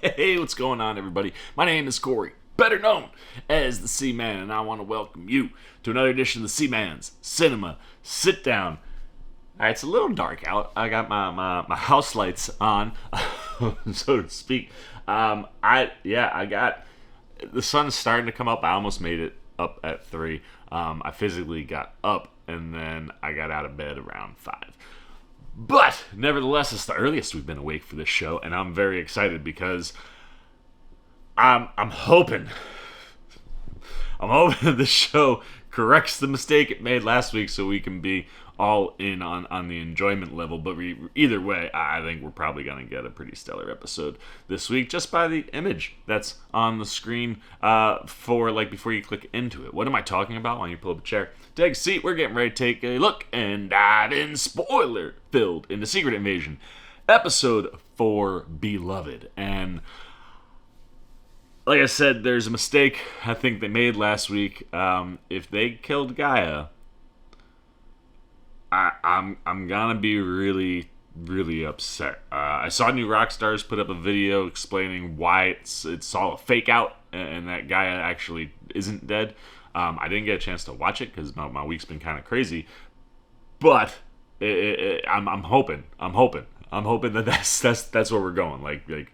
Hey, what's going on, everybody? My name is Corey, better known as the Seaman, and I want to welcome you to another edition of the Seaman's Cinema Sitdown. Alright, it's a little dark out. I got my house lights on, so to speak. I got the sun's starting to come up. I almost made it up at 3. I physically got up, and then I got out of bed around 5. But, nevertheless, it's the earliest we've been awake for this show, and I'm very excited because I'm hoping this show corrects the mistake it made last week so we can be all in on the enjoyment level. But either way, I think we're probably going to get a pretty stellar episode this week just by the image that's on the screen before you click into it. What am I talking about? Why don't you pull up a chair, take a seat, we're getting ready to take a look and dive in spoiler-filled into Secret Invasion, Episode 4, Beloved. And like I said, there's a mistake I think they made last week. If they killed Gaia, I'm gonna be really, really upset. I saw New Rockstars put up a video explaining why it's all a fake out and that Gaia actually isn't dead. I didn't get a chance to watch it because my week's been kind of crazy, but I'm hoping that that's where we're going. Like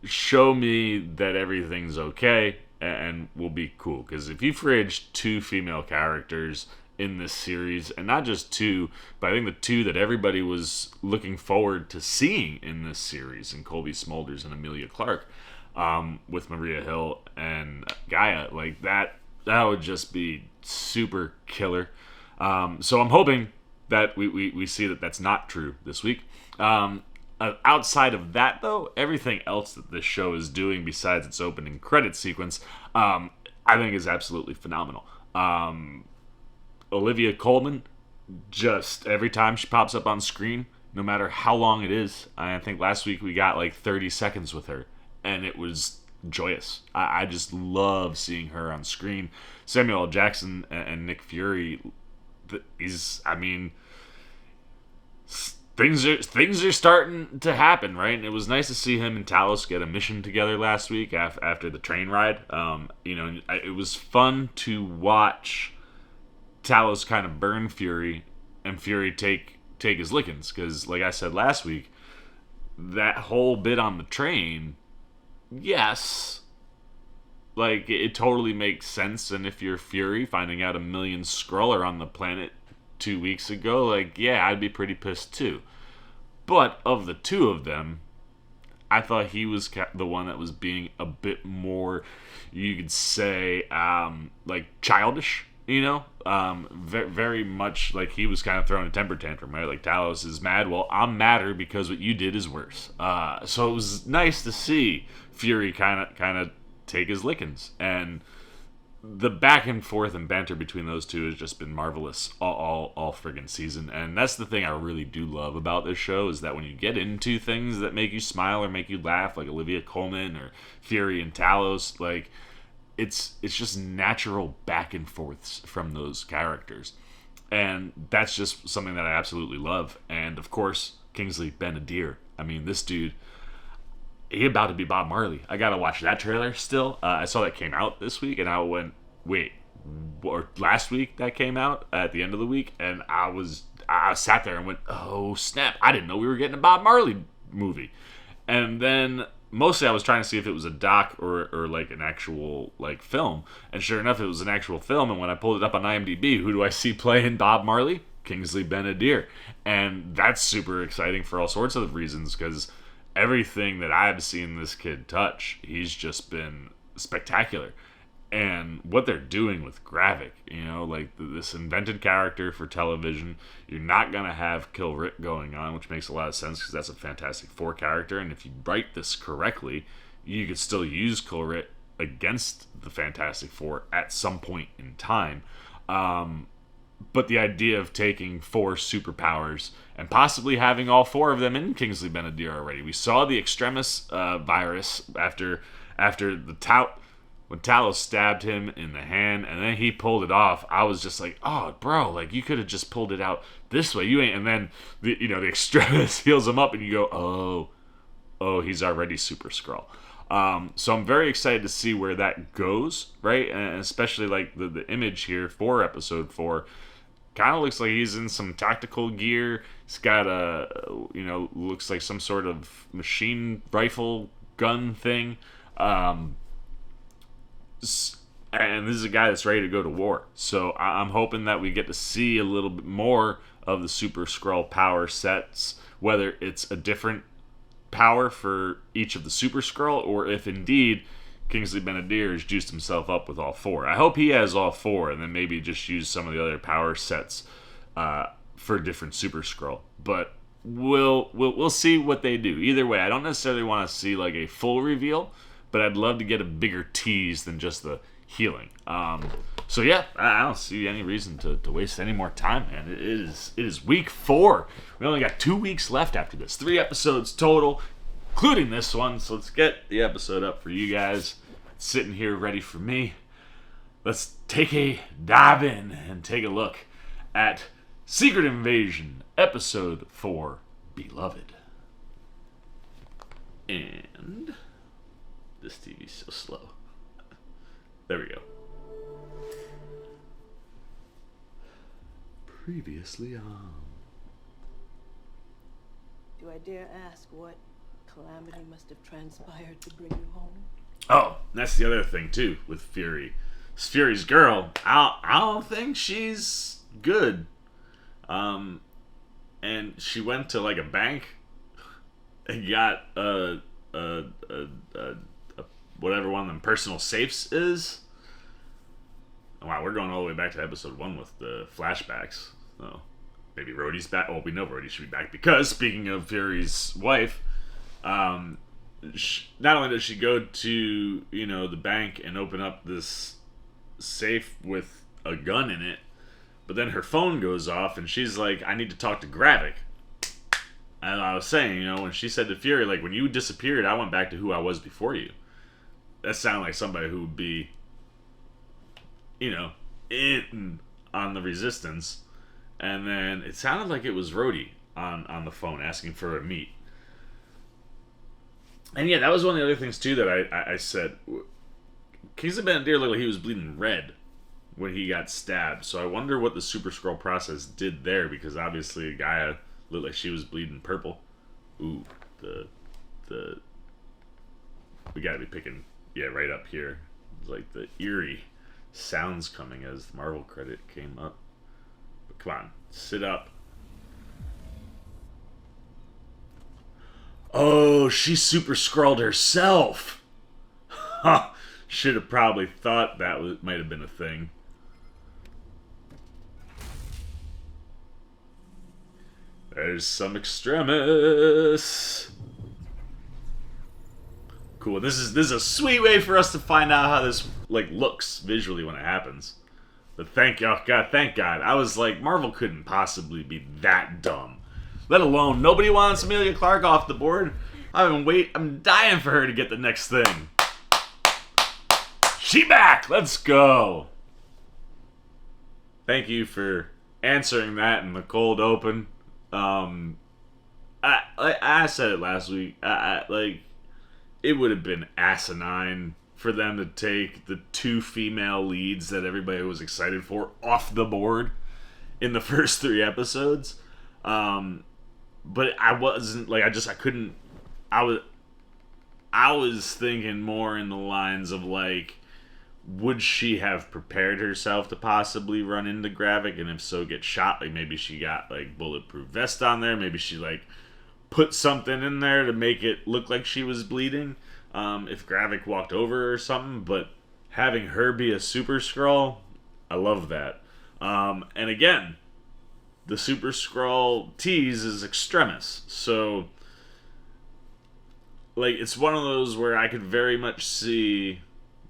show me that everything's okay and we'll be cool. Because if you fridged 2 female characters in this series, and not just 2, but I think the 2 that everybody was looking forward to seeing in this series, in Colby Smulders and Amelia Clark, with Maria Hill and Gaia, like that would just be super killer. So I'm hoping that we see that that's not true this week. Outside of that, though, everything else that this show is doing besides its opening credit sequence, I think is absolutely phenomenal. Olivia Colman, just every time she pops up on screen, no matter how long it is, I think last week we got like 30 seconds with her, and it was joyous. I just love seeing her on screen. Samuel L. Jackson and Nick Fury, things are starting to happen, right? And it was nice to see him and Talos get a mission together last week after the train ride. It was fun to watch Talos kind of burn Fury and Fury take his lickings, because like I said last week, that whole bit on the train, yes, like it totally makes sense. And if you're Fury, finding out 1 million Skrull are on the planet 2 weeks ago, like, yeah, I'd be pretty pissed too. But of the 2 of them, I thought he was the one that was being a bit more, you could say, like childish, very, very much like he was kind of throwing a temper tantrum, right? Like, Talos is mad, well, I'm madder because what you did is worse. So it was nice to see Fury kind of take his lickings, and the back and forth and banter between those 2 has just been marvelous all friggin' season. And that's the thing I really do love about this show, is that when you get into things that make you smile or make you laugh, like Olivia Colman or Fury and Talos, like it's just natural back and forths from those characters. And that's just something that I absolutely love. And of course, Kingsley Ben-Adir. I mean, this dude, he about to be Bob Marley. I gotta watch that trailer still. I saw that came out this week, and I went, wait, or last week that came out at the end of the week, and I sat there and went, oh snap! I didn't know we were getting a Bob Marley movie. And then mostly I was trying to see if it was a doc or like an actual like film, and sure enough, it was an actual film. And when I pulled it up on IMDb, who do I see playing Bob Marley? Kingsley Ben-Adir, and that's super exciting for all sorts of reasons, because everything that I've seen this kid touch, he's just been spectacular. And what they're doing with Gravik, like this invented character for television, you're not going to have Kilrit going on, which makes a lot of sense because that's a Fantastic Four character. And if you write this correctly, you could still use Kilrit against the Fantastic Four at some point in time. But the idea of taking 4 superpowers and possibly having all 4 of them in Kingsley Ben-Adir already. We saw the Extremis virus after the when Talos stabbed him in the hand, and then he pulled it off. I was just like, oh, bro, like you could have just pulled it out this way. You ain't. And then the Extremis heals him up, and you go, oh, oh, he's already Super Skrull. So I'm very excited to see where that goes, right? And especially like the image here for episode 4 kind of looks like he's in some tactical gear. He's got looks like some sort of machine rifle gun thing. And this is a guy that's ready to go to war. So I'm hoping that we get to see a little bit more of the Super Skrull power sets, whether it's a different power for each of the Super Skrull, or if indeed Kingsley Ben-Adir has juiced himself up with all 4. I hope he has all 4, and then maybe just use some of the other power sets for different Super Skrull. But we'll see what they do. Either way, I don't necessarily want to see like a full reveal, but I'd love to get a bigger tease than just the healing. So yeah, I don't see any reason to waste any more time, man. It is week 4. We only got 2 weeks left after this. 3 episodes total, including this one. So let's get the episode up for you guys. Sitting here ready for me. Let's take a dive in and take a look at Secret Invasion, Episode 4, Beloved. And this TV's so slow. There we go. Previously on. Do I dare ask what calamity must have transpired to bring you home? Oh, that's the other thing too with Fury. It's Fury's girl. I don't think she's good. And she went to like a bank and got whatever one of them personal safes is. Wow, we're going all the way back to episode 1 with the flashbacks. Oh, maybe Rhodey's back. Well, we know Rhodey should be back because, speaking of Fury's wife, not only does she go to, the bank and open up this safe with a gun in it, but then her phone goes off and she's like, I need to talk to Gravik. And I was saying, when she said to Fury, like, when you disappeared, I went back to who I was before you. That sounded like somebody who would be, in on the Resistance. And then it sounded like it was Rhodey on the phone asking for a meet. And yeah, that was one of the other things too that I said. Kingsley Ben-Adir looked like he was bleeding red when he got stabbed. So I wonder what the Super Skrull process did there, because obviously Gaia looked like she was bleeding purple. Ooh, the we gotta be picking right up here. It's like the eerie sounds coming as the Marvel credit came up. But come on, sit up. Oh, she Super Skrulled herself. Huh. Should have probably thought that might have been a thing. There's some Extremis. Cool. This is a sweet way for us to find out how this looks visually when it happens. But thank God. I was like, Marvel couldn't possibly be that dumb. Let alone, nobody wants Amelia Clark off the board. I'm dying for her to get the next thing. She back! Let's go! Thank you for answering that in the cold open. I said it last week. It would have been asinine for them to take the 2 female leads that everybody was excited for off the board in the first 3 episodes. But I wasn't I couldn't. I was thinking more in the lines of would she have prepared herself to possibly run into Gravik, and if so, get shot? Maybe she got bulletproof vest on there. Maybe she put something in there to make it look like she was bleeding. If Gravik walked over her or something, but having her be a Super Skrull, I love that. And again, the Super Skrull tease is Extremis, so it's one of those where I could very much see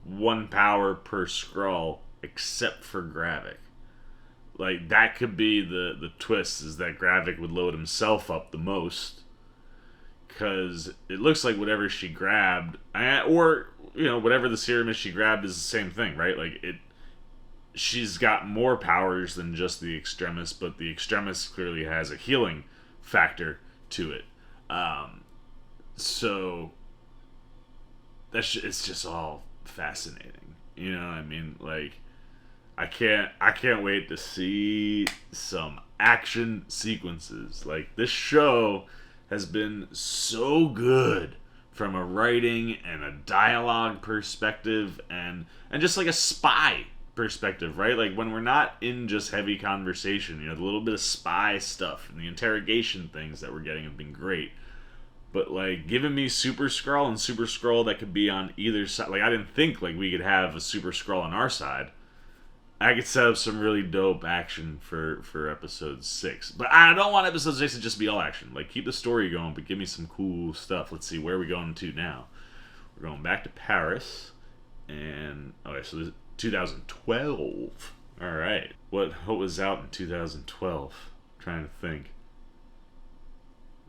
1 power per Skrull, except for Gravik. That could be the twist, is that Gravik would load himself up the most, because it looks like whatever she grabbed, or whatever the serum is she grabbed, is the same thing, right? She's got more powers than just the Extremis, but the Extremis clearly has a healing factor to it. So it's just all fascinating. You know what I mean? Like, I can't wait to see some action sequences. Like, this show has been so good from a writing and a dialogue perspective, and just like a spy perspective, right? Like, when we're not in just heavy conversation, the little bit of spy stuff and the interrogation things that we're getting have been great. But like, giving me Super Skrull and Super Skrull that could be on either side. Like, I didn't think like we could have a Super Skrull on our side. I could set up some really dope action for episode 6. But I don't want episode 6 to just be all action. Like, keep the story going, but give me some cool stuff. Let's see, where are we going to now? We're going back to Paris. And, okay, so this is 2012. Alright. What was out in 2012? I'm trying to think.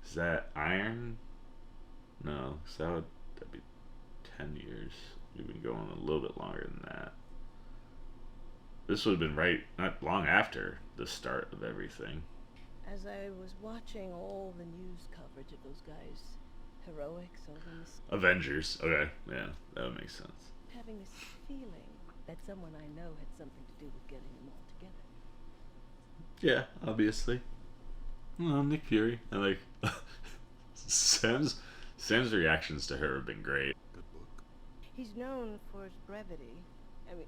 Is that Iron? No, so that'd be 10 years. We've been going a little bit longer than that. This would have been not long after the start of everything. As I was watching all the news coverage of those guys' heroics over in the Avengers. Okay, yeah, that would make sense. having this feeling that someone I know had something to do with getting them all together. Yeah, obviously. Well, Nick Fury. And like Sam's reactions to her have been great. Good book. He's known for his brevity. I mean,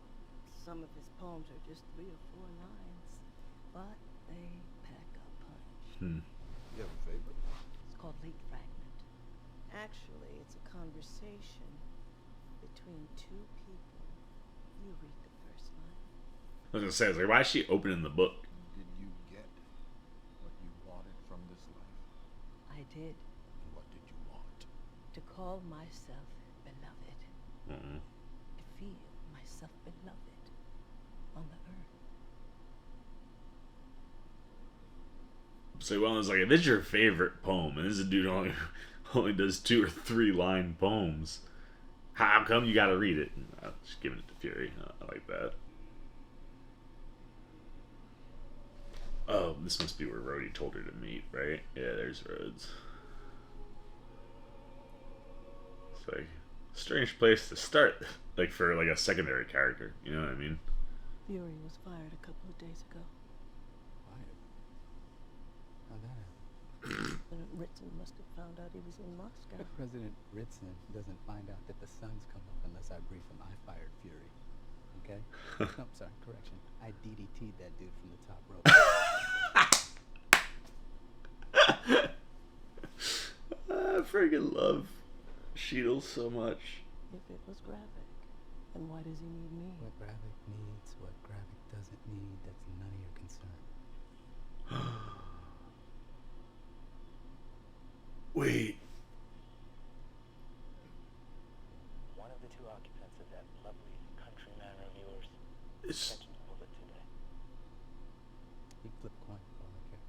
some of his poems are just 3 or 4 lines, but they pack a punch. You have a favorite? It's called Lead Fragment. Actually, it's a conversation between 2 people. You read the first line. I was gonna say, I was like, why is she opening the book? Did you get what you wanted from this life? I did. And what did you want? To call myself beloved. Uh-uh. To feel myself beloved on the earth. So, well, it's like, if it's your favorite poem, and this is a dude who only does 2 or 3 line poems, how come you gotta read it? I'm just giving it to Fury. I like that. Oh, this must be where Rhodey told her to meet, right? Yeah, there's Rhodes. It's like a strange place to start, like for like a secondary character. You know what I mean? Fury was fired a couple of days ago. Fired. How'd that happen? President Ritson must have found out he was in Moscow. But President Ritson doesn't find out that the sun's come up unless I brief him. I fired Fury. Okay? No, sorry, correction. I DDT'd that dude from the top rope. I freaking love Cheadle so much. If it was Gravik, then why does he need me? What Gravik needs, what Gravik doesn't need, that's none of your concern. Wait. One of the 2 occupants of that lovely country manor of yours It's, catching a bullet today. He flipped coin for all I care.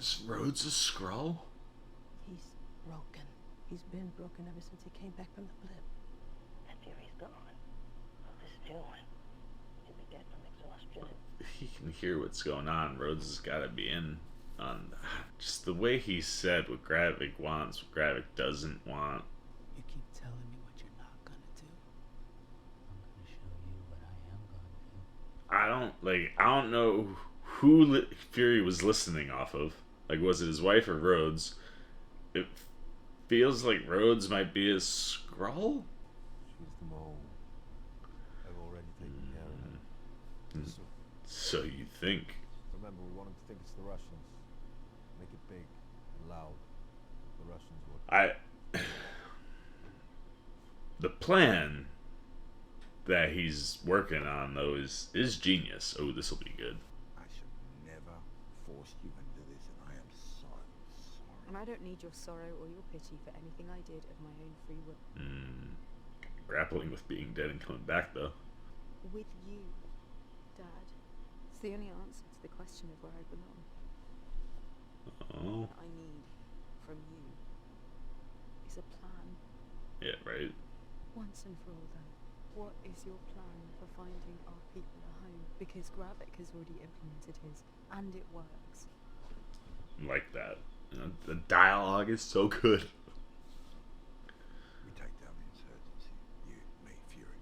is Rhodes a Skrull? He's broken. He's been broken ever since he came back from the blip. And Fury's gone. What was he doing? He'd be dead from exhaustion. He can hear what's going on. Rhodes has got to be in on just the way he said what Gravik wants, what Gravik doesn't want. You keep telling me what you're not gonna do. I'm gonna show you what I am gonna do. I don't know who Fury was listening off of. Like, was it his wife or Rhodes? It feels like Rhodes might be a Skrull. She's the mole. I've already taken care of her. So, So you think? remember, we want him to think it's the Russians. Make it big and loud. The Russians will. The plan that he's working on, though, is genius. Oh, this will be good. I should never force you into this, and I am so sorry. And I don't need your sorrow or your pity for anything I did of my own free will. Grappling with being dead and coming back, though. With you, Dad. It's the only answer to the question of where I belong. Oh, What I need from you is a plan. yeah, right. Once and for all, then, what is your plan for finding our people a home? Because Gravik has already implemented his, and it works. Like that. The dialogue is so good. We take down the insurgency. You, me, Fury.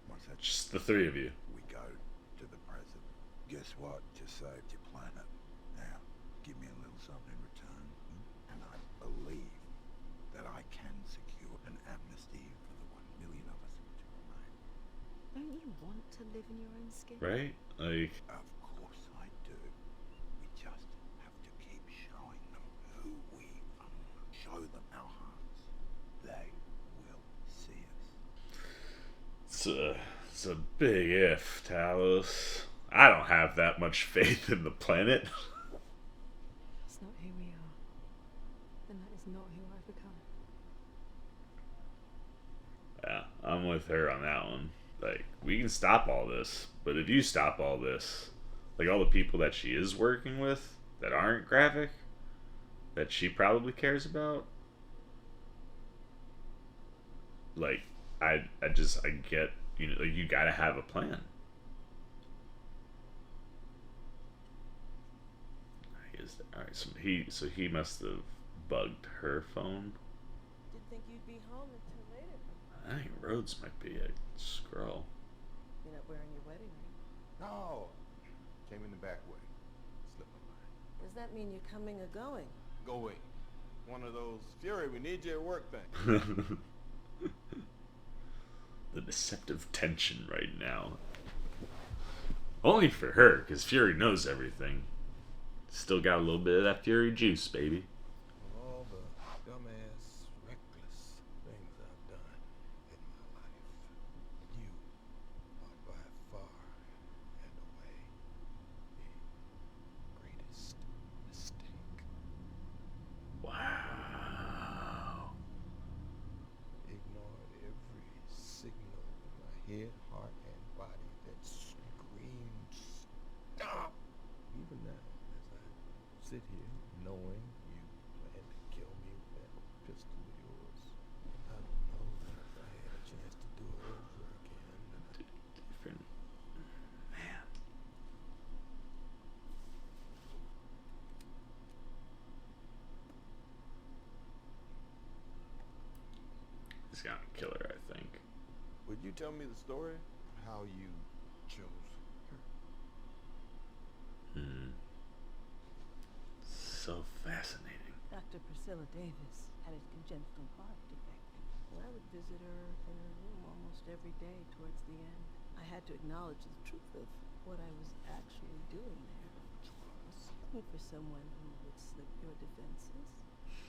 Once that's Just the three of you. we go to the president. Guess what? Just saved your planet. Now, give me a little something in return, and I believe that I can secure an amnesty for the 1 million of us to remain. Don't you want to live in your own skin? Right? Like, Of course I do. We just have to keep showing them who we are. Show them our hearts. They will see us. it's a big if, Talos. I don't have that much faith in the planet. That's not who we are. And that is not who I've become. Yeah, I'm with her on that one. Like, we can stop all this, but if you stop all this, like all the people that she is working with that aren't graphic, that she probably cares about, like, I get, you know, like, you gotta have a plan. Alright, so he must have bugged her phone. Didn't think you'd be home until later. I think Rhodes might be a Skrull. You're not wearing your wedding ring. No. Came in the back way. Slipped my mind. Does that mean you're coming or going? Going. One of those Fury, we need you at work thing. The deceptive tension right now. Only for her, because Fury knows everything. Still got a little bit of that Fury juice, baby. All the dumbass, reckless things I've done in my life. You are by far and away the greatest mistake. Wow. Ignored every signal in my head, heart, and body that screamed stop. Even now, as I sit here knowing you plan to kill me with that pistol of yours, I don't know that if I had a chance to do it over again, that Different. Man. He's gonna kill her, I think. Would you tell me the story? How you chose her? So fascinating. Dr. Pricilla Davis had a congenital heart defect. And I would visit her in her room almost every day towards the end. I had to acknowledge the truth of what I was actually doing there. I was looking for someone who would slip your defenses.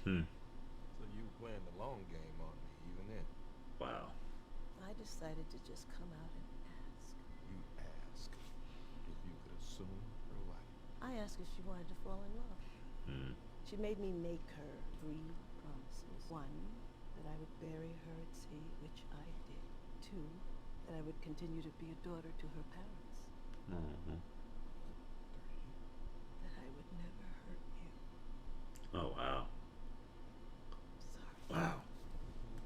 So you playing the long game on me, even then? Wow. I decided to just come out and ask. You asked if you could assume her life. I asked if she wanted to fall in love. She made me make her 3 promises. 1, that I would bury her at sea, which I did. 2, that I would continue to be a daughter to her parents. 3, that I would never hurt you. Oh, wow. Sorry. Wow.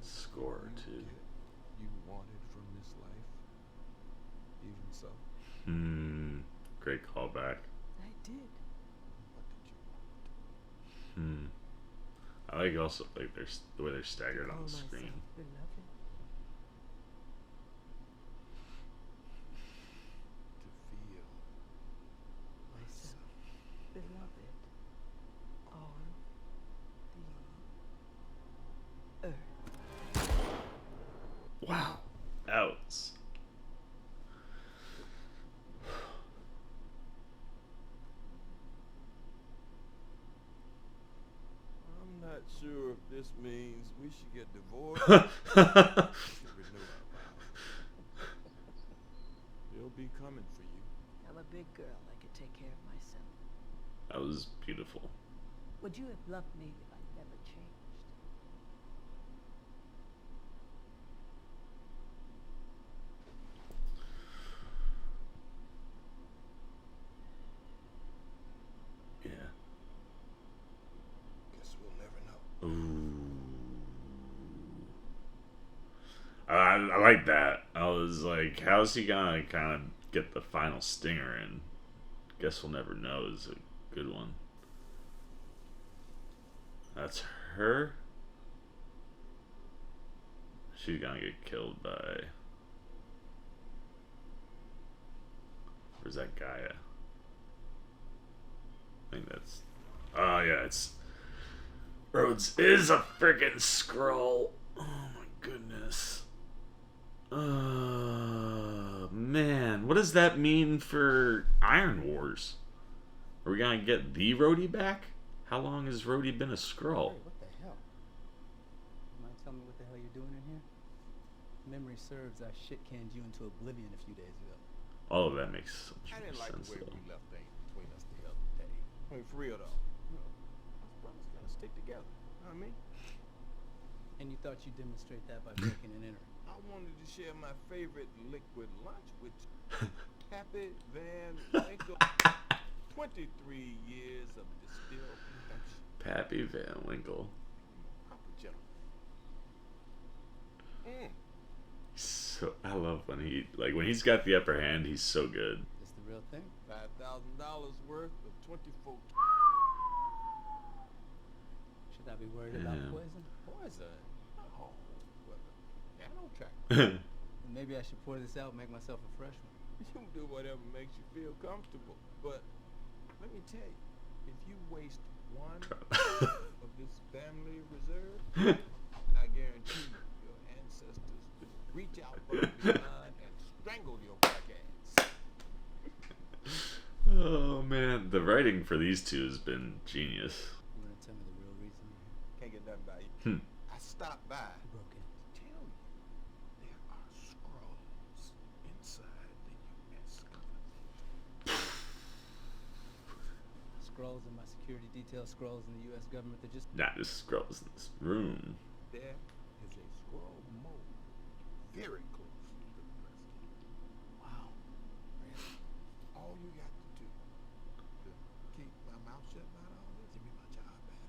Score, You too. get you wanted from this life, even so. Great callback. I did. What did you want? I like also like the way they're staggered on Call the screen. myself beloved. To feel Myself beloved on the earth. Wow. Outs. I'm not sure if this means we should get divorced. Should renew our vows. He'll be coming for you. I'm a big girl. I could take care of myself. That was beautiful. Would you have loved me if I never changed? Yeah. Guess we'll never know. Ooh. I like that. I was like, how's he gonna kind of get the final stinger in? Guess we'll never know is a good one. That's her? She's gonna get killed by... Where's that guy at? I think that's... Oh yeah, it's... Rhodes is a freaking Skrull. Oh my goodness. Man, what does that mean for Iron Wars? Are we gonna get the Rhodey back? How long has Rhodey been a Skrull? Hey, what the hell? You mind telling me what the hell you're doing in here? Memory serves, I shit canned you into oblivion a few days ago. All of that makes so much I didn't more like sense the way though. we left things between us the other day. I mean, for real though. You know, us brothers gotta stick together. You know what I mean? And you thought you'd demonstrate that by breaking and entering. I wanted to share my favorite liquid lunch with you. Happy Van Winkle. 23 years of distilled production. Pappy Van Winkle. Proper gentleman. So I love when when he's got the upper hand, he's so good. It's the real thing. $5,000 worth of 24. Should I be worried about Yeah. poison? Poison. Oh, well, piano track. Then maybe I should pour this out and make myself a fresh one. You do whatever makes you feel comfortable. But let me tell you, if you waste one of this family reserve, I guarantee you your ancestors will reach out from behind and strangle your black ass. Oh man, the writing for these two has been genius. You want to tell me the real reason you're here? Can't get nothing by you. I stopped by You broke in. to tell you there are Skrulls inside the U.S. government. Skrulls in my security detail, Skrulls in the U.S. government, they're just... Not just Skrulls in this room. There is a Skrull mole very close to the president. Wow. All you got to do to keep my mouth shut about all this, give me my job back.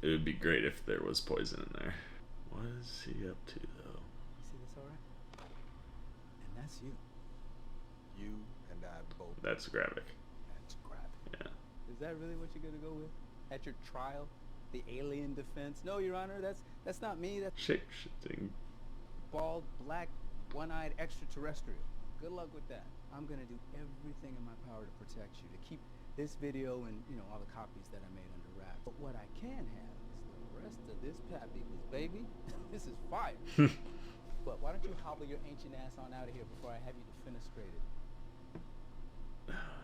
It would be great if there was poison in there. What is he up to though? You see this all right? And that's you. You and I both. That's graphic. That's crap. Yeah. Is that really what you're going to go with? At your trial? The alien defense? No, Your Honor, that's not me. That's Shape shifting. bald, black, one-eyed extraterrestrial. Good luck with that. I'm going to do everything in my power to protect you, to keep this video and, you know, all the copies that I made under wraps. But what I can have is the rest of this pappy, because, baby, this is fire. But why don't you hobble your ancient ass on out of here before I have you defenestrated?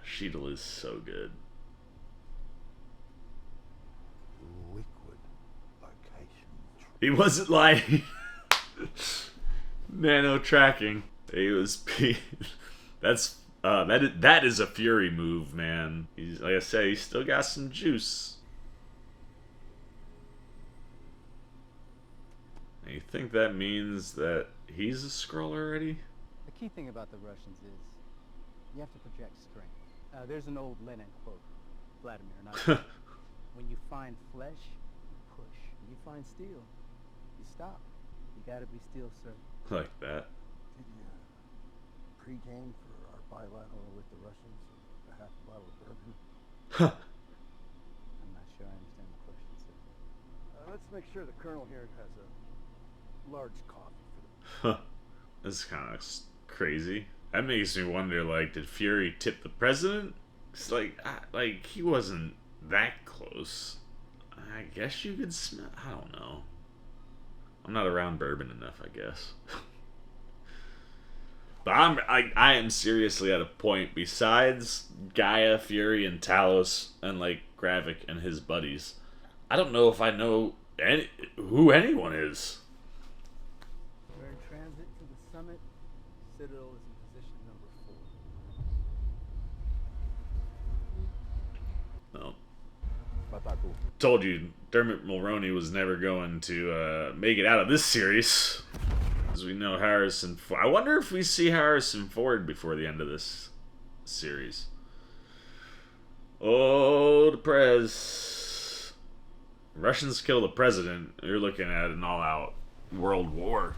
Sheetal is so good. Liquid location. He wasn't lying. Nano tracking. He was. That is a Fury move, man. He's, like I said, he's still got some juice. And you think that means that he's a Skrull already? The key thing about the Russians is you have to project strength. There's an old Lenin quote, Vladimir, not when you find flesh, you push. When you find steel, you stop. You gotta be steel, sir. Like that. Did you pre-game for our bilateral with the Russians? A half bottle of bourbon? I'm not sure I understand the question, sir. Let's make sure the colonel here has a large coffee for the... This is kind of crazy. That makes me wonder, like, did Fury tip the president? It's like he wasn't that close. I guess you could smell. I don't know. I'm not around bourbon enough, I guess. But I am seriously at a point. Besides Gaia, Fury, and Talos, and like Gravik and his buddies, I don't know if I know who anyone is. We're in transit to the summit. Citadel is in position number 4. Well, Bataku. told you Dermot Mulroney was never going to make it out of this series. As we know, Harrison Ford. I wonder if we see Harrison Ford before the end of this series. Oh, the Prez. Russians kill the president. You're looking at an all-out world war.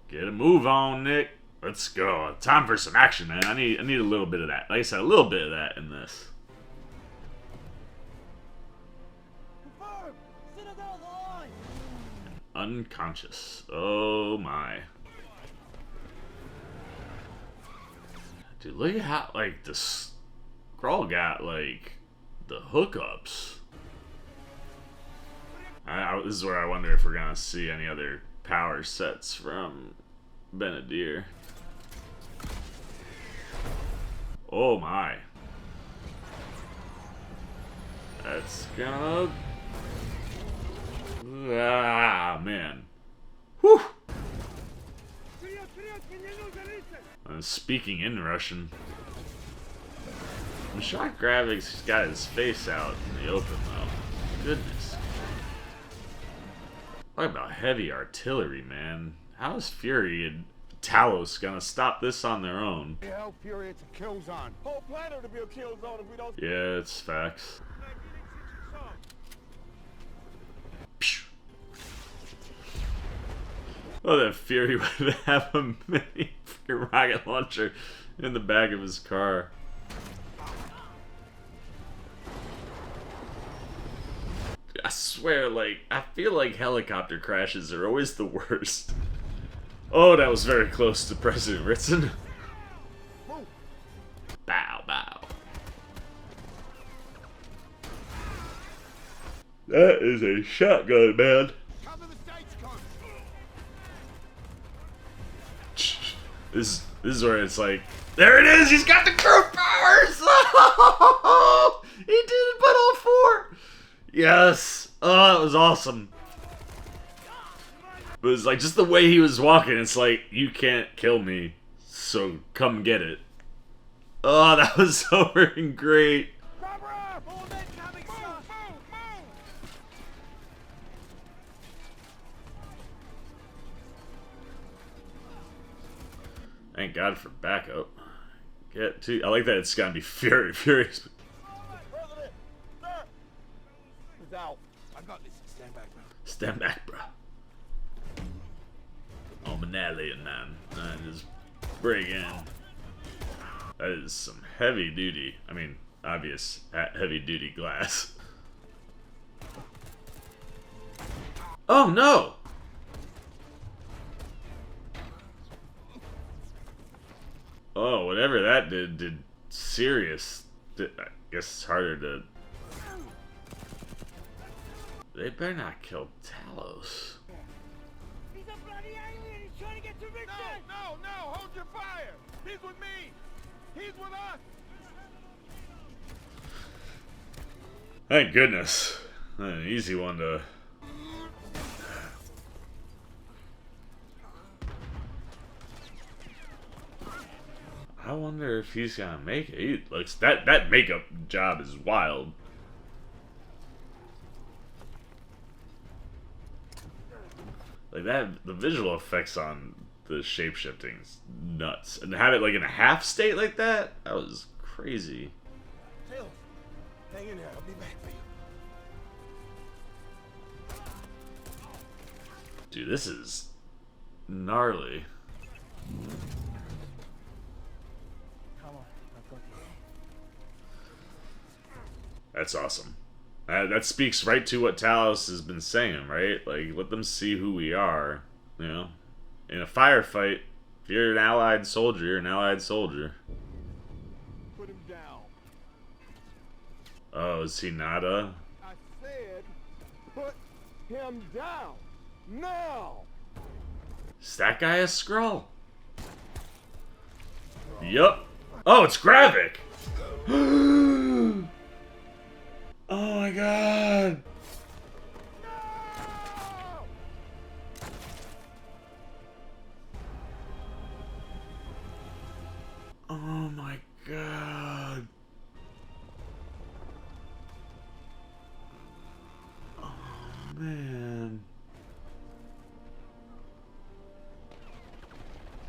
Get a move on, Nick. Let's go. Time for some action, man. I need a little bit of that. Like I said, a little bit of that in this. Unconscious. Oh my. Dude, look at how, like, the Skrull got, like, the hookups. This is where I wonder if we're gonna see any other power sets from Benedier. Oh my. That's gonna... Ah, man. Whew. Speaking in Russian. The shock graphics, he's got his face out in the open, though. Goodness. Talk about heavy artillery, man. How is Fury and Talos gonna stop this on their own? Hell, Fury, it's a kill zone. Whole planet will be a kill zone if we don't... Yeah, it's facts. Oh, that Fury would have a mini rocket launcher in the back of his car. I swear, like, I feel like helicopter crashes are always the worst. Oh, that was very close to President Ritson. Bow, bow. That is a shotgun, man. This is where it's like, there it is, he's got the crew powers! He did it, but all four! Yes! Oh, that was awesome. But it's like, just the way he was walking, it's like, you can't kill me, so come get it. Oh, that was so freaking great. Thank God for backup. Get to. I like that it's gonna be furious. President, sir! He's out. I got this. Stand back, bro. Stand back, bro. Oh, Manali, man. Just bring in. That is some heavy duty. I mean, obvious heavy duty glass. Oh no! Oh, whatever that did serious. I guess it's harder to... They better not kill Talos. He's a bloody alien! He's trying to get to Victor! No, hold your fire! He's with me! He's with us! Thank goodness. An easy one to... I wonder if he's gonna make it. He looks, that makeup job is wild. Like that, the visual effects on the shape-shifting's nuts. And to have it like in a half state like that, that was crazy. Tails, hang in there. I'll be back for you. Dude, this is gnarly. That's awesome. That speaks right to what Talos has been saying, right? Like, let them see who we are, you know? In a firefight, if you're an allied soldier, you're an allied soldier. Put him down. Oh, is he nada? I said, put him down. Now! Is that guy a Skrull? Yup. Oh, it's Gravik! Oh my god! Oh my god! Oh man!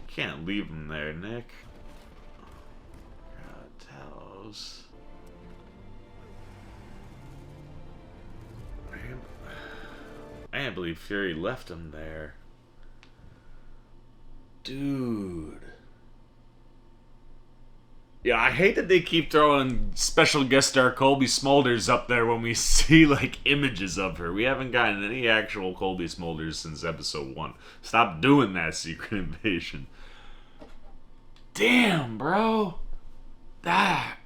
Can't leave him there, Nick. God, Talos. I can't believe Fury left him there. Dude. Yeah, I hate that they keep throwing special guest star Colby Smulders up there when we see, like, images of her. We haven't gotten any actual Colby Smulders since episode 1. Stop doing that, Secret Invasion. Damn, bro. That's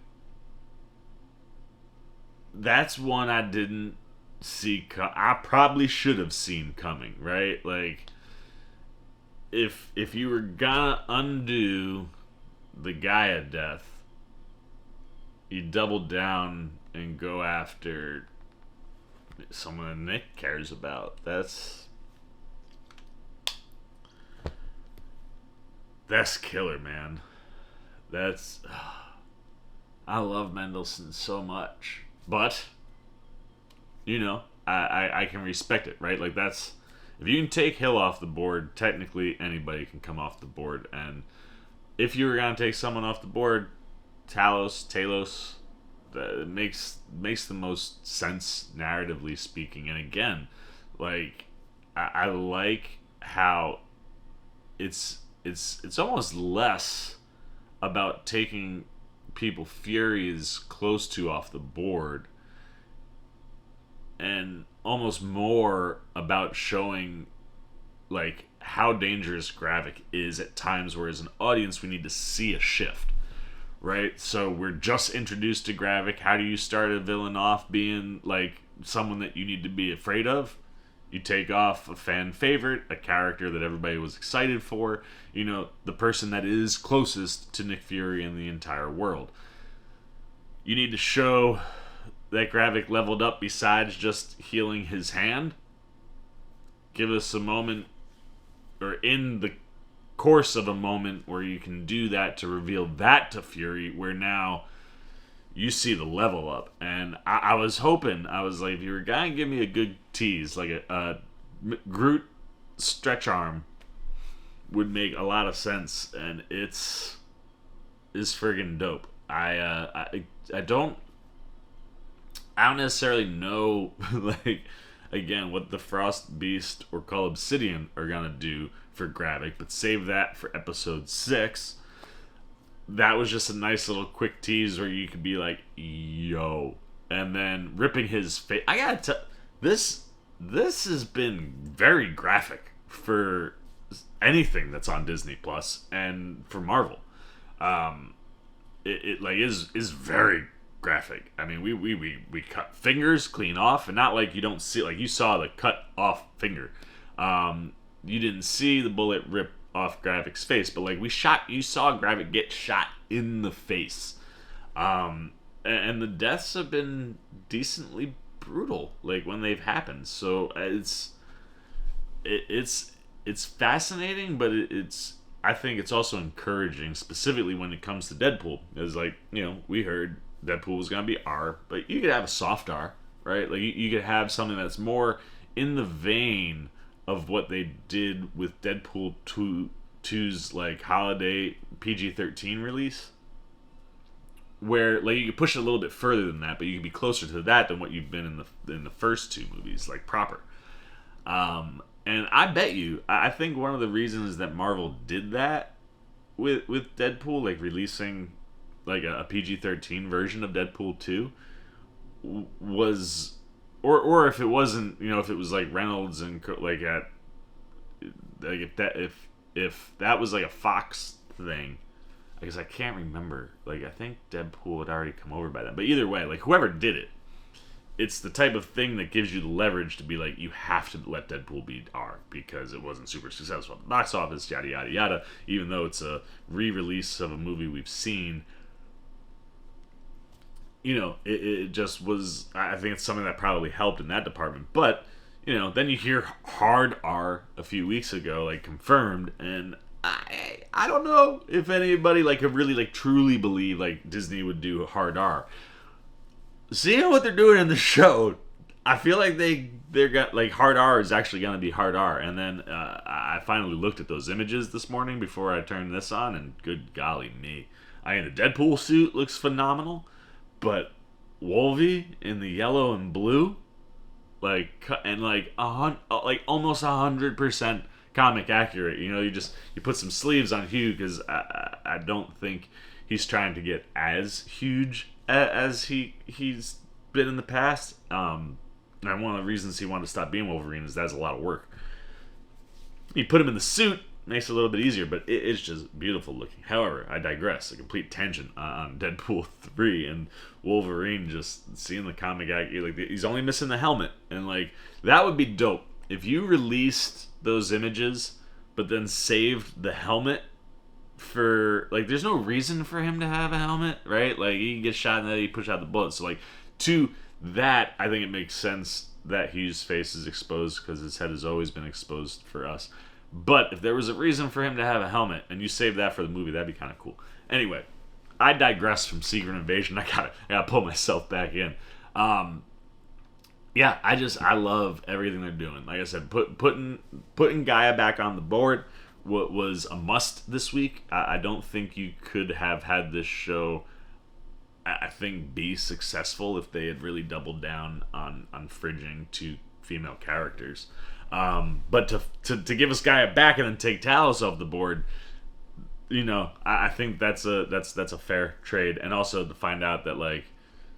one I didn't see. I probably should have seen coming, right? Like, if you were gonna undo the Gaia death, you double down and go after someone that Nick cares about. That's killer, man. I love Mendelsohn so much, but I can respect it, right? Like, that's, if you can take Hill off the board, technically anybody can come off the board. And if you were gonna take someone off the board, Talos, that makes the most sense narratively speaking. And again, like, I like how it's almost less about taking people Fury is close to off the board, and almost more about showing, like, how dangerous Gravik is at times, where as an audience we need to see a shift, right? So we're just introduced to Gravik. How do you start a villain off being, like, someone that you need to be afraid of? You take off a fan favorite, a character that everybody was excited for, the person that is closest to Nick Fury in the entire world. You need to show that Gravik leveled up besides just healing his hand. Give us a moment, or in the course of a moment, where you can do that to reveal that to Fury, where now you see the level up. And I was hoping, I was like, if you were gonna give me a good tease, like a Groot stretch arm would make a lot of sense, and is friggin' dope. I don't necessarily know, like, again, what the Frost Beast or Call Obsidian are gonna do for Gravik, but save that for episode 6. That was just a nice little quick tease where you could be like, yo, and then ripping his face. I gotta tell, this has been very graphic for anything that's on Disney Plus and for Marvel. It like is very graphic. I mean, we cut fingers clean off, and not like you don't see, like, you saw the cut off finger. You didn't see the bullet rip off Gravik's face, but, like, you saw Gravik get shot in the face. And the deaths have been decently brutal, like, when they've happened. So it's fascinating, but I think it's also encouraging, specifically when it comes to Deadpool. It's like, we heard Deadpool was going to be R, but you could have a soft R, right? Like, you could have something that's more in the vein of what they did with Deadpool 2's, like, holiday PG-13 release, where, like, you could push it a little bit further than that, but you could be closer to that than what you've been in the first 2 movies, like, proper. And I bet you, I think one of the reasons that Marvel did that with Deadpool, like, releasing, like, a PG-13 version of Deadpool 2, was, or if it wasn't, if it was, like, Reynolds and, like, if that was, like, a Fox thing, because I can't remember, like, I think Deadpool had already come over by then, but either way, like, whoever did it, it's the type of thing that gives you the leverage to be like, you have to let Deadpool be R, because it wasn't super successful at the box office, yada yada yada, even though it's a re-release of a movie we've seen. It just was, I think it's something that probably helped in that department. But, then you hear hard R a few weeks ago, like, confirmed, and I don't know if anybody, like, could really, like, truly believe, like, Disney would do hard R. Seeing what they're doing in the show, I feel like they're got, like, hard R is actually gonna be hard R. And then I finally looked at those images this morning before I turned this on, and good golly me, the Deadpool suit looks phenomenal, but Wolvie in the yellow and blue, like, and like almost 100% comic accurate. You put some sleeves on Hugh, because I don't think he's trying to get as huge as he's been in the past. And one of the reasons he wanted to stop being Wolverine is that's a lot of work. You put him in the suit, makes it a little bit easier, but it's just beautiful looking. However, I digress. A complete tangent on Deadpool 3 and Wolverine just seeing the comic guy, like he's only missing the helmet, and like that would be dope if you released those images, but then saved the helmet for like. There's no reason for him to have a helmet, right? Like he gets shot and then he push out the bullet. So like to that, I think it makes sense that Hugh's face is exposed because his head has always been exposed for us. But if there was a reason for him to have a helmet and you saved that for the movie, that'd be kind of cool. Anyway, I digress from Secret Invasion. I gotta pull myself back in. Yeah, I love everything they're doing. Like I said, putting Gaia back on the board was a must this week. I don't think you could have had this show, I think, be successful if they had really doubled down on fridging two female characters. But to give us Gaia back and then take Talos off the board, you know, I think that's a fair trade. And also to find out that like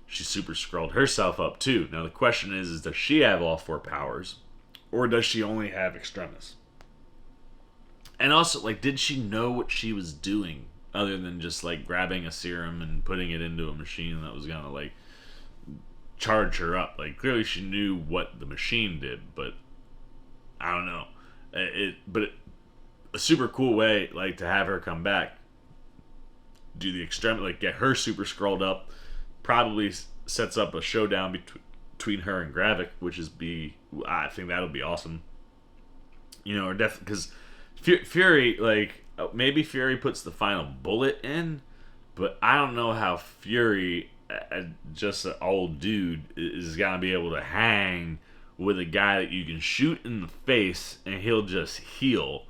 she super scrolled herself up too. Now the question is does she have all four powers, or does she only have Extremis? And also, like, did she know what she was doing other than just like grabbing a serum and putting it into a machine that was gonna like charge her up? Like clearly she knew what the machine did, but I don't know. A super cool way, like, to have her come back, do the extreme, like, get her super scrolled up, probably sets up a showdown between her and Gravik, I think that'll be awesome. You know, or because Fury, like, maybe Fury puts the final bullet in, but I don't know how Fury, just an old dude, is gonna be able to hang with a guy that you can shoot in the face and he'll just heal,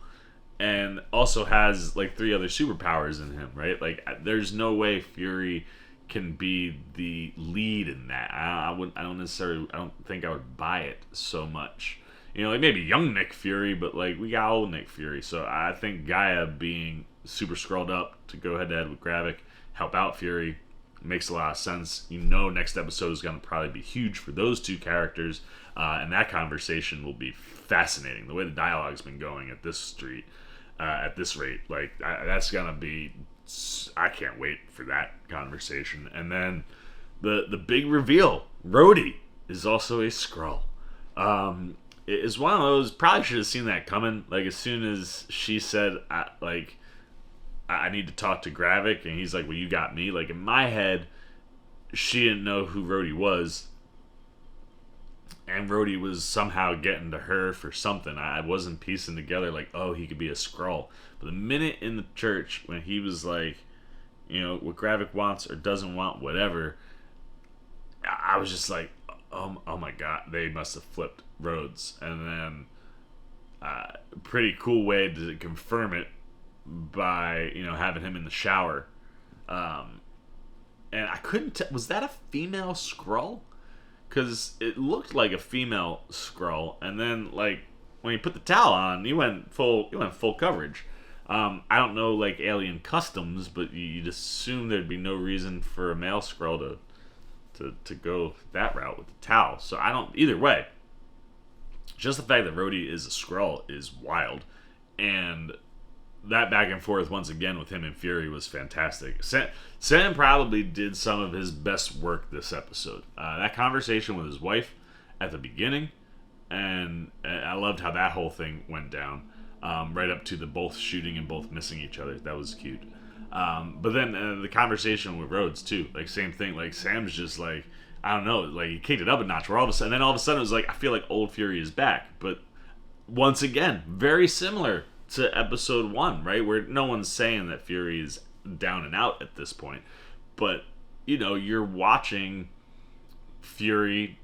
and also has like 3 other superpowers in him, right? Like there's no way Fury can be the lead in that. I don't think I would buy it so much. You know, like maybe young Nick Fury, but like we got old Nick Fury. So I think Gaia being super scrolled up to go head to head with Gravik, help out Fury, makes a lot of sense. You know, next episode is going to probably be huge for those two characters. And that conversation will be fascinating. The way the dialogue's been going at this rate, like that's gonna be. I can't wait for that conversation. And then the big reveal: Rhodey is also a Skrull. It is one of those. Probably should have seen that coming. Like as soon as she said, I need to talk to Gravik, and he's like, "Well, you got me." Like in my head, she didn't know who Rhodey was. And Rhodey was somehow getting to her for something. I wasn't piecing together like, oh, he could be a Skrull. But the minute in the church when he was like, you know, what Gravik wants or doesn't want, whatever, I was just like, oh my god, they must have flipped Rhodes. And then pretty cool way to confirm it by, you know, having him in the shower. And I couldn't tell, was that a female Skrull? Because it looked like a female Skrull, and then like when you put the towel on, you went full coverage. I don't know like alien customs, but you'd assume there'd be no reason for a male Skrull to go that route with the towel. So I don't. Either way, just the fact that Rhodey is a Skrull is wild, and that back and forth once again with him and Fury was fantastic. Sam probably did some of his best work this episode. That conversation with his wife at the beginning, and I loved how that whole thing went down, right up to the both shooting and both missing each other. That was cute. But then the conversation with Rhodes too, like same thing. Like Sam's just like, I don't know, like he kicked it up a notch. Where all of a sudden it was like, I feel like old Fury is back. But once again, very similar to episode 1, right? Where no one's saying that Fury is down and out at this point. But, you know, you're watching Fury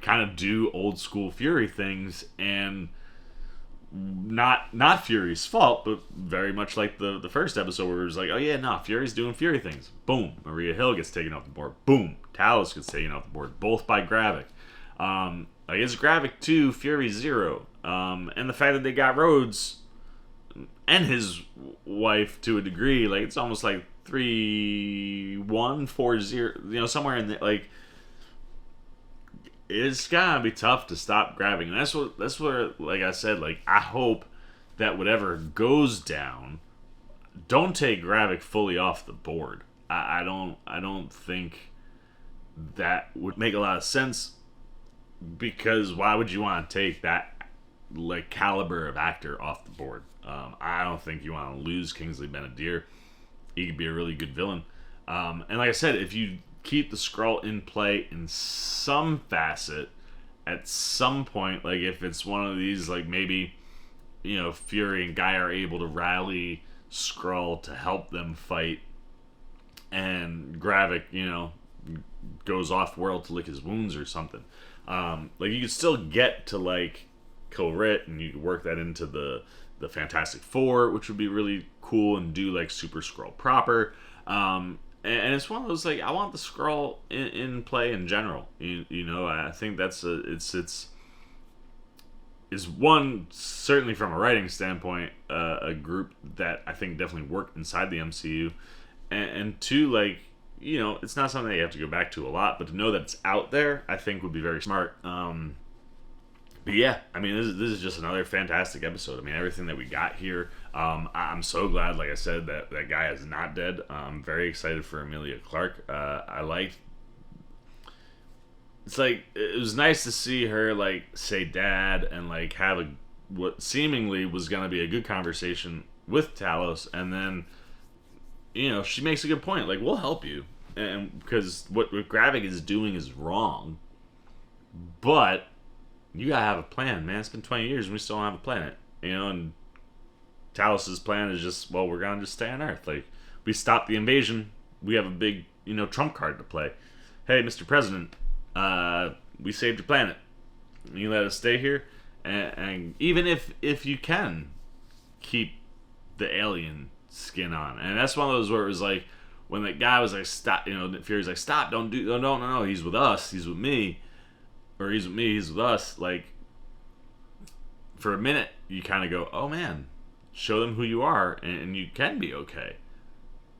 kind of do old school Fury things, and not Fury's fault, but very much like the first episode where it was like, oh yeah, no, Fury's doing Fury things. Boom. Maria Hill gets taken off the board. Boom. Talos gets taken off the board. Both by Gravik. Like it's Gravik 2, Fury 0. And the fact that they got Rhodes and his wife to a degree, like it's almost like 3-1, 4-0, somewhere in the, like, it's gonna be tough to stop Gravik. And that's where, like I said, like, I hope that whatever goes down, don't take Gravik fully off the board. I don't think that would make a lot of sense, because why would you want to take that, like, caliber of actor off the board? I don't think you want to lose Kingsley Ben-Adir. He could be a really good villain. And like I said, if you keep the Skrull in play in some facet at some point, like if it's one of these, like maybe, Fury and Guy are able to rally Skrull to help them fight, and Gravik, goes off world to lick his wounds or something. Like, you could still get to, like, Kilrit, and you could work that into the Fantastic Four, which would be really cool, and do, like, Super Skrull proper. And it's one of those, like, I want the Skrull in play in general. I think that's it's one, certainly from a writing standpoint, a group that I think definitely worked inside the MCU, and two, like, it's not something that you have to go back to a lot, but to know that it's out there, I think would be very smart. But yeah, I mean, this is just another fantastic episode. I mean, everything that we got here. I'm so glad, like I said, that guy is not dead. I'm very excited for Emilia Clarke. It's like, it was nice to see her, like, say dad and, like, have what seemingly was going to be a good conversation with Talos, and then, she makes a good point. Like, we'll help you, and because what Gravik is doing is wrong, but you gotta have a plan, man. It's been 20 years and we still don't have a planet, and Talos' plan is just, well, we're gonna just stay on Earth. Like, we stop the invasion, we have a big, trump card to play. Hey, Mr. President, we saved your planet. You let us stay here, and even if you can keep the alien skin on, and that's one of those where it was like, when that guy was like, stop, Fury's like, stop, no, he's with us, he's with me, or he's with me, he's with us. Like, for a minute, you kind of go, oh man, show them who you are, and you can be okay.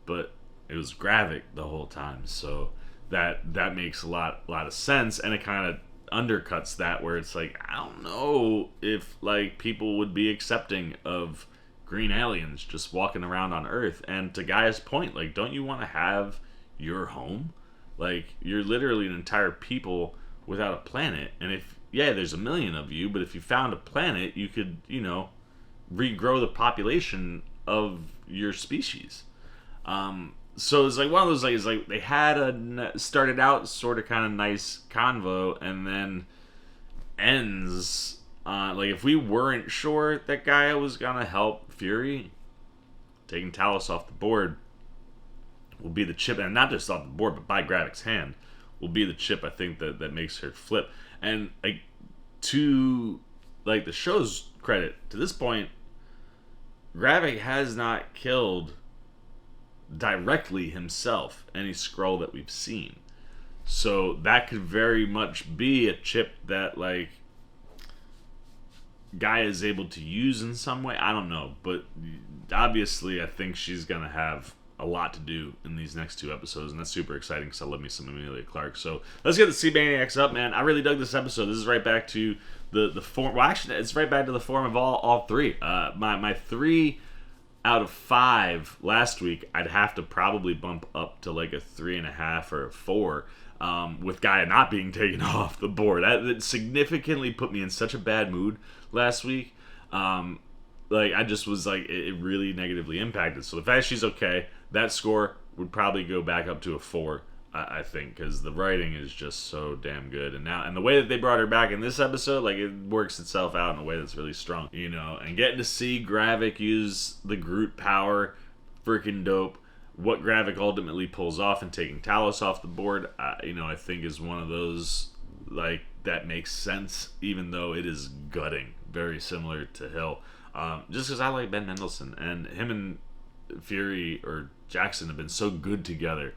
But it was Gravik the whole time, so that makes a lot of sense, and it kind of undercuts that, where it's like, I don't know if, like, people would be accepting of green aliens just walking around on Earth. And to Gaia's point, like, don't you want to have your home? Like, you're literally an entire people without a planet, and if, there's a million of you, but if you found a planet, you could, regrow the population of your species. So it's like one of those, like, it's like they had started out sort of kind of nice convo, and then ends like, if we weren't sure that Gaia was gonna help Fury, taking Talos off the board will be the chip, and not just off the board, but by Gravik's hand, will be the chip, I think, that makes her flip. And, like, to, like, the show's credit, to this point, Gravik has not killed directly himself any Skrull that we've seen. So that could very much be a chip that, like, Gaia is able to use in some way. I don't know, but obviously I think she's gonna have a lot to do in these next two episodes, and that's super exciting because I love me some Emilia Clarke. So let's get the Sea Maniacs up, man. I really dug this episode. This is right back to the form. Well, actually, it's right back to the form of all three. My 3 out of 5 last week, I'd have to probably bump up to like a 3.5 or a 4. With Gaia not being taken off the board. That significantly put me in such a bad mood last week. Like, I just was like, it really negatively impacted. So the fact she's okay, that score would probably go back up to a 4, I think, because the writing is just so damn good. And the way that they brought her back in this episode, like, it works itself out in a way that's really strong, and getting to see Gravik use the Groot power, freaking dope. What Gravik ultimately pulls off and taking Talos off the board, I think is one of those, like, that makes sense, even though it is gutting, very similar to Hill. Just because I like Ben Mendelsohn, and him and Fury or Jackson have been so good together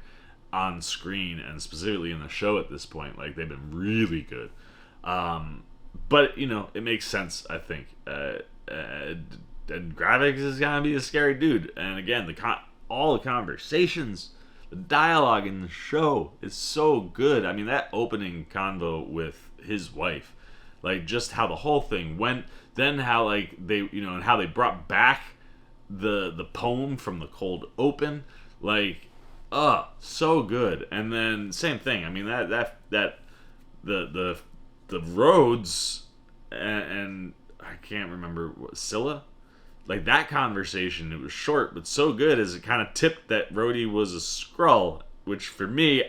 on screen, and specifically in the show at this point. Like, they've been really good. But, it makes sense, I think. And Gravik is gonna be a scary dude. And again, all the conversations, the dialogue in the show is so good. I mean, that opening convo with his wife, like just how the whole thing went, then how like they, and how they brought back the poem from the cold open, like, so good. And then same thing. I mean, the Rhodes and I can't remember what, Scylla, like that conversation, it was short but so good, as it kind of tipped that Rhodey was a Skrull, which for me,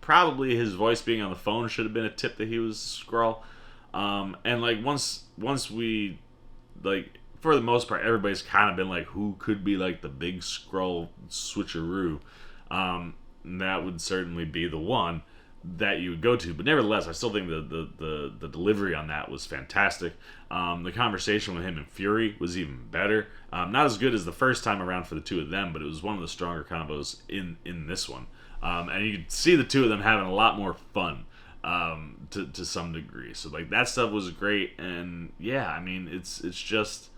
probably his voice being on the phone should have been a tip that he was a Skrull. And like once we, like, for the most part, everybody's kind of been like, who could be like the big Skrull switcheroo? That would certainly be the one that you would go to. But nevertheless, I still think the delivery on that was fantastic. The conversation with him and Fury was even better. Not as good as the first time around for the two of them, but it was one of the stronger combos in this one. And you could see the two of them having a lot more fun to some degree. So like that stuff was great. And yeah, I mean, it's just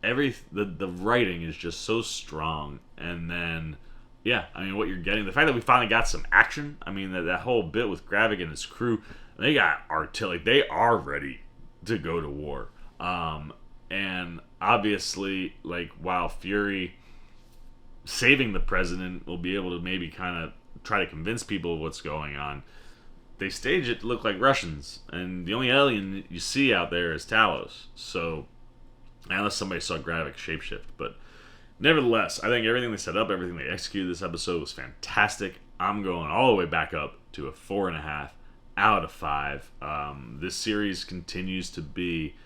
the writing is just so strong. And then yeah, I mean, what you're getting, the fact that we finally got some action, I mean, that whole bit with Gravik and his crew, they got artillery, they are ready to go to war. And obviously, like, while Fury saving the president will be able to maybe kind of try to convince people of what's going on, they stage it to look like Russians, and the only alien you see out there is Talos. So, unless somebody saw Gravik shapeshift, but nevertheless, I think everything they set up, everything they executed this episode was fantastic. I'm going all the way back up to a 4.5 out of 5. This series continues to be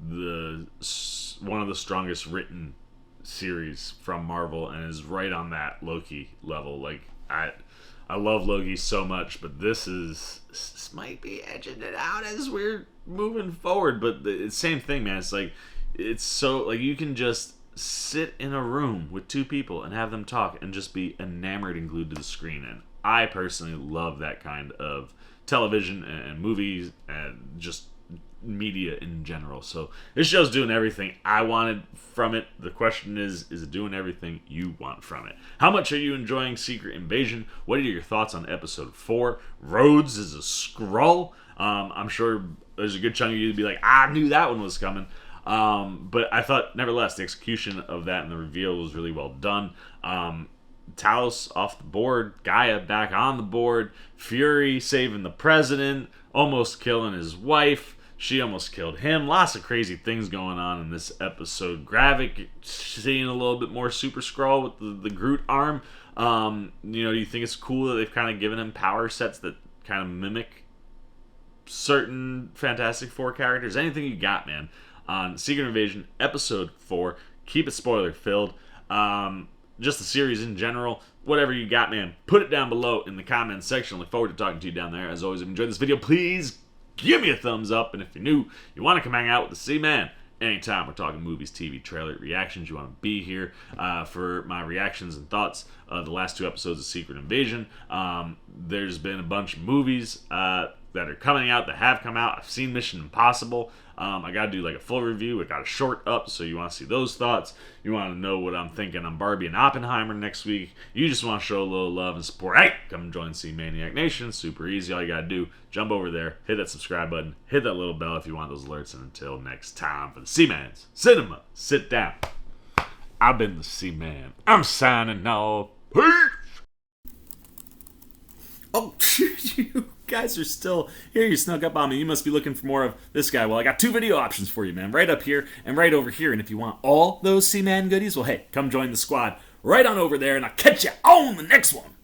one of the strongest written series from Marvel, and is right on that Loki level. Like, I love Loki so much, but this might be edging it out as we're moving forward. But the same thing, man. It's like, it's so, like, you can just sit in a room with two people and have them talk and just be enamored and glued to the screen. And I personally love that kind of television and movies and just media in general. So this show's doing everything I wanted from it. The question is it doing everything you want from it? How much are you enjoying Secret Invasion? What are your thoughts on episode 4? Rhodes is a Skrull. I'm sure there's a good chunk of you to be like, I knew that one was coming. But I thought, nevertheless, the execution of that and the reveal was really well done. Talos off the board, Gaia back on the board, Fury saving the president, almost killing his wife, she almost killed him. Lots of crazy things going on in this episode. Gravik seeing a little bit more Super Skrull with the Groot arm. Do you think it's cool that they've kind of given him power sets that kind of mimic certain Fantastic Four characters? Anything you got, man, on Secret Invasion episode 4. Keep it spoiler filled. Just the series in general. Whatever you got, man, put it down below in the comments section. Look forward to talking to you down there. As always, if you enjoyed this video, please give me a thumbs up. And if you're new, you want to come hang out with the C-Man anytime we're talking movies, TV, trailer, reactions, you want to be here for my reactions and thoughts of the last 2 episodes of Secret Invasion. There's been a bunch of movies that are coming out, that have come out. I've seen Mission Impossible. I got to do like a full review. I got a short up, so you want to see those thoughts. You want to know what I'm thinking on Barbie and Oppenheimer next week. You just want to show a little love and support. Hey, come join C-Maniac Nation. Super easy. All you got to do, jump over there, hit that subscribe button, hit that little bell if you want those alerts. And until next time, for the C-Man's Cinema Sit Down, I've been the C-Man. I'm signing off. Peace! Oh, you guys are still here. You snuck up on me. You must be looking for more of this guy. Well, I got 2 video options for you, man. Right up here and right over here. And if you want all those C-Man goodies, well, hey, come join the squad right on over there, and I'll catch you on the next one.